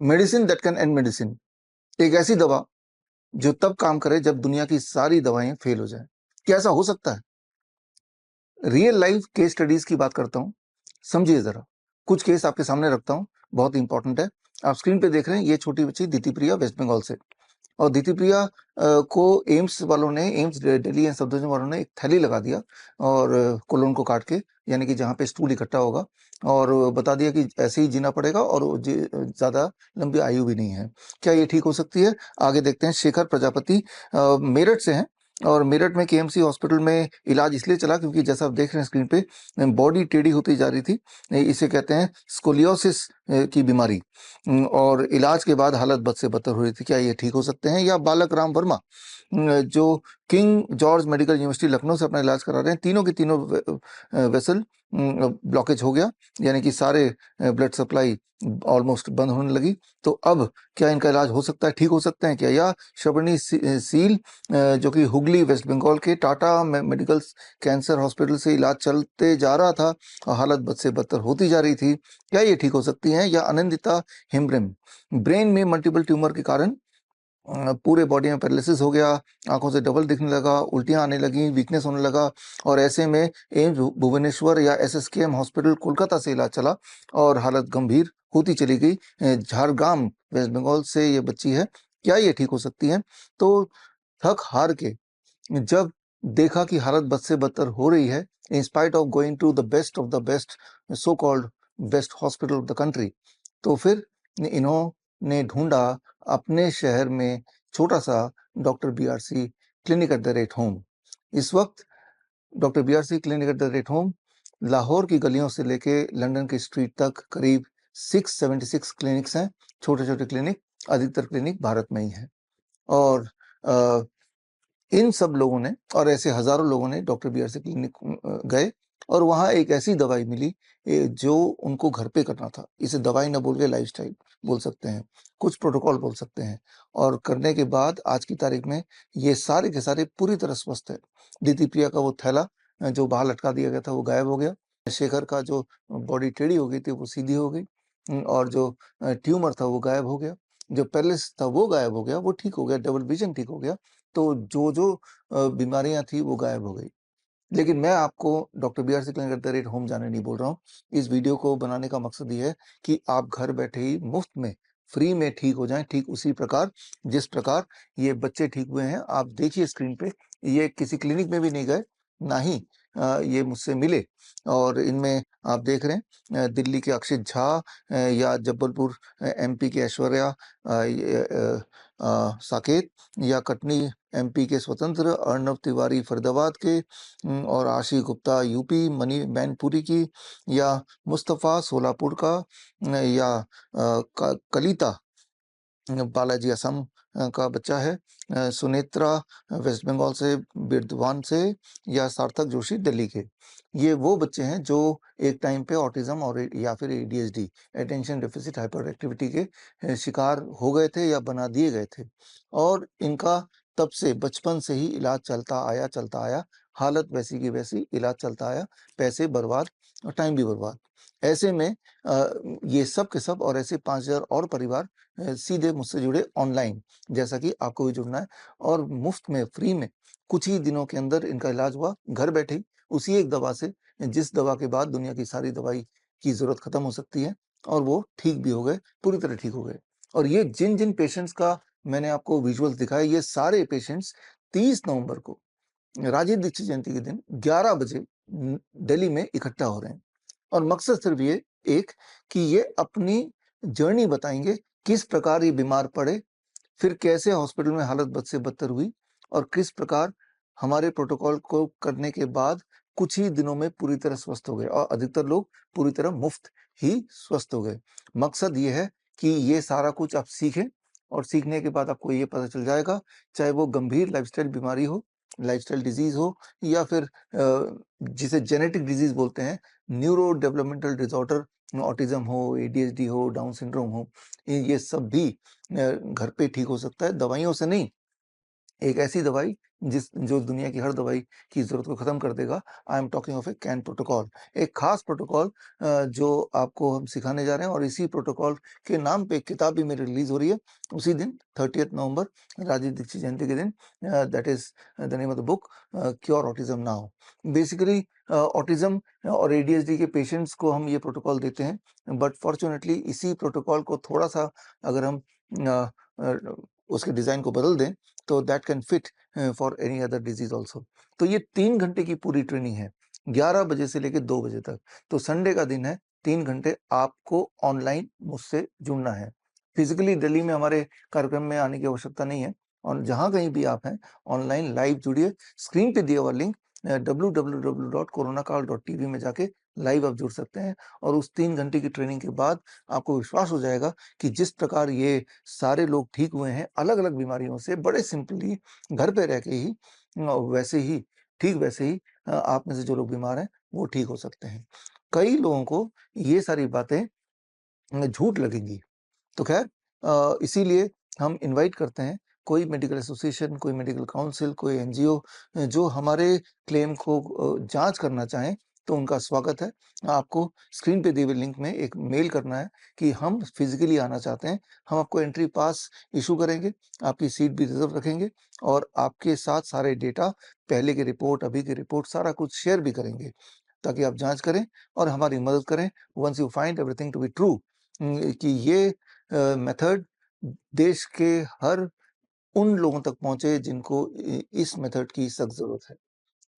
Medicine that can and medicine, एक ऐसी दवा जो तब काम करे जब दुनिया की सारी दवाएं फेल हो जाएं। क्या ऐसा हो सकता है? रियल लाइफ केस स्टडीज की बात करता हूँ, समझिए जरा। कुछ केस आपके सामने रखता हूँ, बहुत इंपॉर्टेंट है। आप स्क्रीन पे देख रहे हैं, ये छोटी बच्ची दीति प्रिया वेस्ट बंगाल से। और दीति प्रिया को एम्स वालों ने, एम्स दिल्ली एम्स सफदरजंग वालों ने एक थैली लगा दिया और कोलोन को काट के, यानी कि जहाँ पे स्टूल इकट्ठा होगा, और बता दिया कि ऐसे ही जीना पड़ेगा और ज्यादा लंबी आयु भी नहीं है। क्या ये ठीक हो सकती है? आगे देखते हैं। शेखर प्रजापति मेरठ से हैं, और मेरठ में केएमसी हॉस्पिटल में इलाज इसलिए चला क्योंकि जैसा आप देख रहे हैं स्क्रीन पे, बॉडी टेढ़ी होती जा रही थी। इसे कहते हैं स्कोलियोसिस की बीमारी। और इलाज के बाद हालत बद से बदतर हो रही थी। क्या ये ठीक हो सकते हैं? या बालक राम वर्मा, जो king George medical university Lucknow से अपना इलाज करा रहे हैं, तीनों की तीनों वेसल ब्लॉकेज हो गया, यानी कि सारे ब्लड सप्लाई ऑलमोस्ट बंद होने लगी। तो अब क्या इनका इलाज हो सकता है, ठीक हो सकते हैं क्या? या शबनी सील, जो कि हुगली वेस्ट बंगाल के टाटा मेडिकल कैंसर हॉस्पिटल से इलाज चलते जा रहा था और हालत बद से बदतर होती जा रही थी, क्या ये ठीक हो सकती हैं? या आनंदिता हिमब्रेम, ब्रेन में मल्टीपल ट्यूमर के कारण पूरे बॉडी में पैरालिसिस हो गया, आंखों से डबल दिखने लगा, उल्टियां आने लगी, वीकनेस होने लगा, और ऐसे में एम्स भुवनेश्वर या एसएसकेएम हॉस्पिटल कोलकाता से इलाज चला और हालत गंभीर होती चली गई। झारग्राम वेस्ट बंगाल से ये बच्ची है। क्या ये ठीक हो सकती है? तो थक हार के जब देखा कि हालत बद से बदतर हो रही है, in spite of going to the best of the best so called best hospital of the country, तो फिर इन्होंने ढूंढा अपने शहर में छोटा सा doctor BRC clinic at the rate home. इस वक्त doctor BRC clinic at the rate home Lahore की गलियों से लेके लंदन की स्ट्रीट तक करीब 676 क्लिनिक्स हैं, छोटे छोटे क्लिनिक। अधिकतर क्लिनिक भारत में ही हैं। और इन सब लोगों ने, और ऐसे हजारों लोगों ने डॉक्टर बीआरसी क्लिनिक गए, और वहां एक ऐसी दवाई मिली जो उनको घर पे करना था। इसे दवाई ना बोल के लाइफस्टाइल बोल सकते हैं, कुछ प्रोटोकॉल बोल सकते हैं। और करने के बाद आज की तारीख में ये सारे के सारे पूरी तरह स्वस्थ है। दीदी प्रिया का वो थैला जो बाहर लटका दिया गया था वो गायब हो गया। शेखर का जो बॉडी टेढ़ी हो गई थी वो सीधी हो गई। और जो ट्यूमर था वो गायब हो गया। जो पैरालिसिस था वो गायब हो गया, वो ठीक हो गया। डबल विजन ठीक हो गया। तो जो बीमारियां थी वो गायब हो गई। लेकिन मैं आपको doctor BRC clinic at the rate home जाने नहीं बोल रहा हूँ। इस वीडियो को बनाने का मकसद ये है कि आप घर बैठे ही मुफ्त में, फ्री में ठीक हो जाएं, ठीक उसी प्रकार जिस प्रकार ये बच्चे ठीक हुए हैं। आप देखिए स्क्रीन पे, ये किसी क्लिनिक में भी नहीं गए, ना ही ये मुझसे मिले। और इनमें आप देख रहे हैं दिल्ली के अक्षित झा, या जबलपुर एमपी के ऐश्वर्या साकेत, या कटनी एमपी के स्वतंत्र, अर्णव तिवारी फरीदाबाद के, और आशीष गुप्ता यूपी मनी मैनपुरी की, या मुस्तफ़ा सोलापुर का, या कलिता बालाजी असम का बच्चा है, सुनेत्रा वेस्ट बंगाल से, बिरदवान से, या सार्थक जोशी दिल्ली के। ये वो बच्चे हैं जो एक टाइम पे ऑटिज्म और या फिर ADHD, attention deficit hyper activity के शिकार हो गए थे या बना दिए गए थे। और इनका तब से बचपन से ही इलाज चलता आया। हालत वैसी की वैसी, इलाज चलता आया, पैसे बर्बाद और टाइम भी बर्बाद। ऐसे में ये सब के सब और ऐसे 5000 और परिवार सीधे मुझसे जुड़े ऑनलाइन, जैसा कि आपको भी जुड़ना है। और मुफ्त में, फ्री में, कुछ ही दिनों के अंदर इनका इलाज हुआ घर बैठे ही, उसी एक दवा से, जिस दवा के बाद दुनिया की सारी दवाई की जरूरत खत्म हो सकती है। और वो ठीक भी हो गए, पूरी तरह ठीक हो गए। और ये जिन जिन पेशेंट्स का मैंने आपको विजुअल्स दिखाए, ये सारे पेशेंट्स 30 नवंबर को राजीव दीक्षित जयंती के दिन 11 बजे दिल्ली में इकट्ठा हो रहे हैं। और मकसद सिर्फ ये एक, कि ये अपनी जर्नी बताएंगे, किस प्रकार ये बीमार पड़े, फिर कैसे हॉस्पिटल में हालत बद से बदतर हुई, और किस प्रकार हमारे प्रोटोकॉल को करने के बाद कुछ ही दिनों में पूरी तरह स्वस्थ हो गए, और अधिकतर लोग पूरी तरह मुफ्त ही स्वस्थ हो गए। मकसद ये है कि ये सारा कुछ आप सीखें, और सीखने के बाद आपको ये पता चल जाएगा, चाहे वो गंभीर लाइफस्टाइल बीमारी हो, लाइफस्टाइल डिजीज हो, या फिर जिसे जेनेटिक डिजीज बोलते हैं, न्यूरो डेवलपमेंटल डिसऑर्डर, ऑटिज्म हो, एडीएचडी हो, डाउन सिंड्रोम हो, ये सब भी घर पे ठीक हो सकता है, दवाइयों से नहीं। एक ऐसी दवाई जो दुनिया की हर दवाई की ज़रूरत को ख़त्म कर देगा। I am talking of A can protocol. एक ख़ास प्रोटोकॉल जो आपको हम सिखाने जा रहे हैं, और इसी प्रोटोकॉल के नाम पे एक किताब भी मेरी रिलीज़ हो रही है उसी दिन 30th नवंबर, राजीव दीक्षित जयंती के दिन। That is the name of the book, cure autism now. Basically autism और एडीएचडी के पेशेंट्स को हम ये प्रोटोकॉल देते हैं, बट फॉर्च्यूनेटली इसी प्रोटोकॉल को थोड़ा-सा अगर हम अ अ, उसके डिज़ाइन को बदल दें, तो that can fit for any other disease also. तो ये 3 घंटे की पूरी ट्रेनिंग है, 11 बजे से लेके 2 बजे तक। तो संडे का दिन है, 3 घंटे आपको ऑनलाइन मुझसे जुड़ना है। फिज़िकली दिल्ली में हमारे कार्यक्रम में आने की आवश्यकता नहीं है, और जहाँ कहीं भी आप हैं, ऑनलाइन लाइव जुड़िए। स्क्रीन पे दिया हुआ लिंक www.coronacall.tv में जाके लाइव आप जुड़ सकते हैं, और उस 3 घंटे की ट्रेनिंग के बाद आपको विश्वास हो जाएगा कि जिस प्रकार ये सारे लोग ठीक हुए हैं अलग-अलग बीमारियों से, बड़े सिंपली घर पे रह के ही, वैसे ही वैसे ही आप में से जो लोग बीमार हैं, वो ठीक हो सकते हैं। कई लोगों को ये सारी बातें झूठ लगेंगी। तो खैर इसीलिए हम इनवाइट करते हैं कोई मेडिकल एसोसिएशन, कोई मेडिकल काउंसिल, कोई एनजीओ जो हमारे क्लेम को जाँच करना चाहें, तो उनका स्वागत है। आपको स्क्रीन पे दिए हुए लिंक में एक मेल करना है कि हम फिज़िकली आना चाहते हैं। हम आपको एंट्री पास इश्यू करेंगे, आपकी सीट भी रिज़र्व रखेंगे, और आपके साथ सारे डेटा, पहले की रिपोर्ट, अभी की रिपोर्ट, सारा कुछ शेयर भी करेंगे, ताकि आप जाँच करें और हमारी मदद करें। Once you find everything to be true, कि ये मेथड देश के हर उन लोगों तक पहुँचे जिनको इस मेथड की सख्त ज़रूरत है।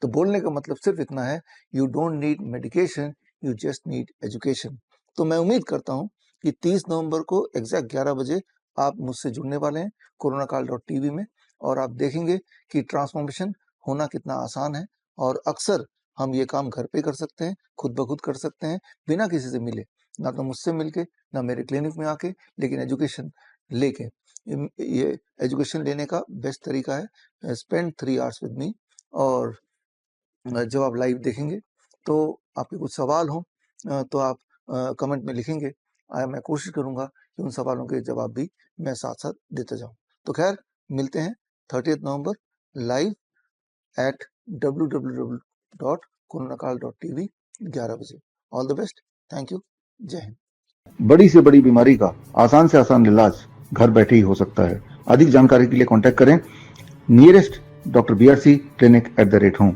तो बोलने का मतलब सिर्फ़ इतना है, you don't need medication, you just need education. तो मैं उम्मीद करता हूँ कि 30 नवंबर को एग्ज़ैक्ट 11 बजे आप मुझसे जुड़ने वाले हैं coronacall.tv में, और आप देखेंगे कि ट्रांसफ़ॉर्मेशन होना कितना आसान है, और अक्सर हम ये काम घर पे कर सकते हैं, खुद ब खुद कर सकते हैं, बिना किसी से मिले। ना तो मुझसे मिलके, ना मेरे क्लिनिक में आके, लेकिन एजुकेशन लेके। ये एजुकेशन लेने का बेस्ट तरीका है, स्पेंड 3 आवर्स विद मी, और जब आप लाइव देखेंगे तो आपके कुछ सवाल हों तो आप कमेंट में लिखेंगे। मैं कोशिश करूँगा कि उन सवालों के जवाब भी मैं साथ-साथ देता जाऊँ। तो खैर, मिलते हैं 30th November live at www.coronacall.tv 11 बजे। All the best. Thank you. जय हिंद। बड़ी से बड़ी बीमारी का आसान से आसान इलाज घर बैठे ही हो सकता है। अधिक जानकारी के लिए कॉन्टैक्ट करें नियरेस्ट डॉक्टर BRC clinic@home।